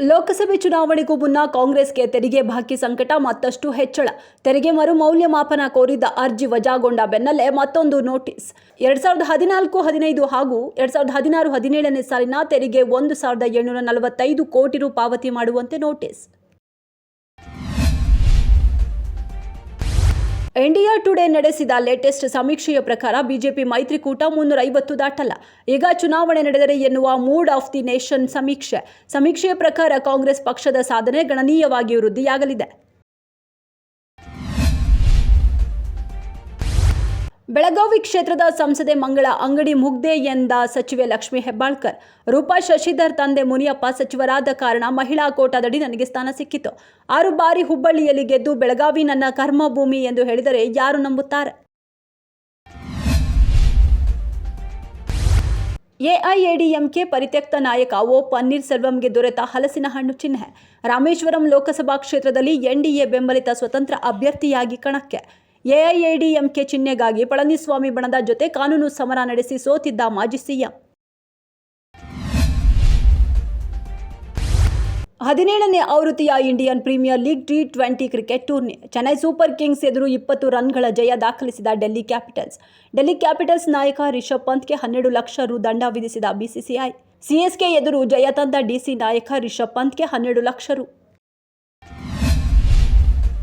ಲೋಕಸಭೆ ಚುನಾವಣೆಗೂ ಮುನ್ನ ಕಾಂಗ್ರೆಸ್ಗೆ ತೆರಿಗೆ ಬಾಕಿ ಸಂಕಟ ಮತ್ತಷ್ಟು ಹೆಚ್ಚಳ. ತೆರಿಗೆ ಮರು ಮೌಲ್ಯಮಾಪನ ಕೋರಿದ್ದ ಅರ್ಜಿ ವಜಾಗೊಂಡ ಬೆನ್ನಲ್ಲೇ ಮತ್ತೊಂದು ನೋಟಿಸ್. 2014-15 ಹಾಗೂ 2016-17ನೇ ಸಾಲಿನ ತೆರಿಗೆ 1,745 ಕೋಟಿ ರು ಪಾವತಿ ಮಾಡುವಂತೆ ನೋಟಿಸ್. ಇಂಡಿಯಾ ಟುಡೇ ನಡೆಸಿದ ಲೇಟೆಸ್ಟ್ ಸಮೀಕ್ಷೆಯ ಪ್ರಕಾರ ಬಿಜೆಪಿ ಮೈತ್ರಿಕೂಟ 350 ದಾಟಲ್ಲ. ಈಗ ಚುನಾವಣೆ ನಡೆದರೆ ಎನ್ನುವ ಮೂಡ್ ಆಫ್ ದಿ ನೇಷನ್ ಸಮೀಕ್ಷೆಯ ಪ್ರಕಾರ ಕಾಂಗ್ರೆಸ್ ಪಕ್ಷದ ಸಾಧನೆ ಗಣನೀಯವಾಗಿ ವೃದ್ಧಿಯಾಗಲಿದೆ. ಬೆಳಗಾವಿ ಕ್ಷೇತ್ರದ ಸಂಸದೆ ಮಂಗಳ ಅಂಗಡಿ ಮುಗ್ದೆ ಎಂದ ಸಚಿವೆ ಲಕ್ಷ್ಮೀ ಹೆಬ್ಬಾಳ್ಕರ್. ರೂಪಾ ಶಶಿಧರ್ ತಂದೆ ಮುನಿಯಪ್ಪ ಸಚಿವರಾದ ಕಾರಣ ಮಹಿಳಾ ಕೋಟಾದಡಿ ನನಗೆ ಸ್ಥಾನ ಸಿಕ್ಕಿತು. 6 ಬಾರಿ ಹುಬ್ಬಳ್ಳಿಯಲ್ಲಿ ಗೆದ್ದು ಬೆಳಗಾವಿ ನನ್ನ ಕರ್ಮಭೂಮಿ ಎಂದು ಹೇಳಿದರೆ ಯಾರು ನಂಬುತ್ತಾರೆ? ಎಐಎಡಿಎಂಕೆ ಪರಿತ್ಯಕ್ತ ನಾಯಕ ಒ ಪನ್ನೀರ್ ಸೆಲ್ವಂಗೆ ದೊರೆತ ಹಲಸಿನ ಹಣ್ಣು ಚಿಹ್ನೆ. ರಾಮೇಶ್ವರಂ ಲೋಕಸಭಾ ಕ್ಷೇತ್ರದಲ್ಲಿ ಎನ್ಡಿಎ ಬೆಂಬಲಿತ ಸ್ವತಂತ್ರ ಅಭ್ಯರ್ಥಿಯಾಗಿ ಕಣಕ್ಕೆ. ಎಐಎಡಿಎಂಕೆ ಚಿಹ್ನೆಗಾಗಿ ಪಳನಿಸ್ವಾಮಿ ಬಣದ ಜೊತೆ ಕಾನೂನು ಸಮರ ನಡೆಸಿ ಸೋತಿದ್ದ ಮಾಜಿ ಸಿಎಂ. 17ನೇ ಆವೃತ್ತಿಯ ಇಂಡಿಯನ್ ಪ್ರೀಮಿಯರ್ ಲೀಗ್ ಟಿ20 cricket tourney. Chennai super kings ಎದುರು 20 ರನ್ಗಳ ಜಯ ದಾಖಲಿಸಿದ ಡೆಲ್ಲಿ ಕ್ಯಾಪಿಟಲ್ಸ್ ನಾಯಕ ರಿಷಬ್ ಪಂತ್ಗೆ 12 ಲಕ್ಷ ರು ದಂಡ ವಿಧಿಸಿದ ಬಿಸಿಸಿಐ. ಸಿಎಸ್ಕೆ ಎದುರು ಜಯ ತಂದ ಡಿಸಿ ನಾಯಕ ರಿಷಬ್ ಪಂತ್ಗೆ 12 ಲಕ್ಷ ರು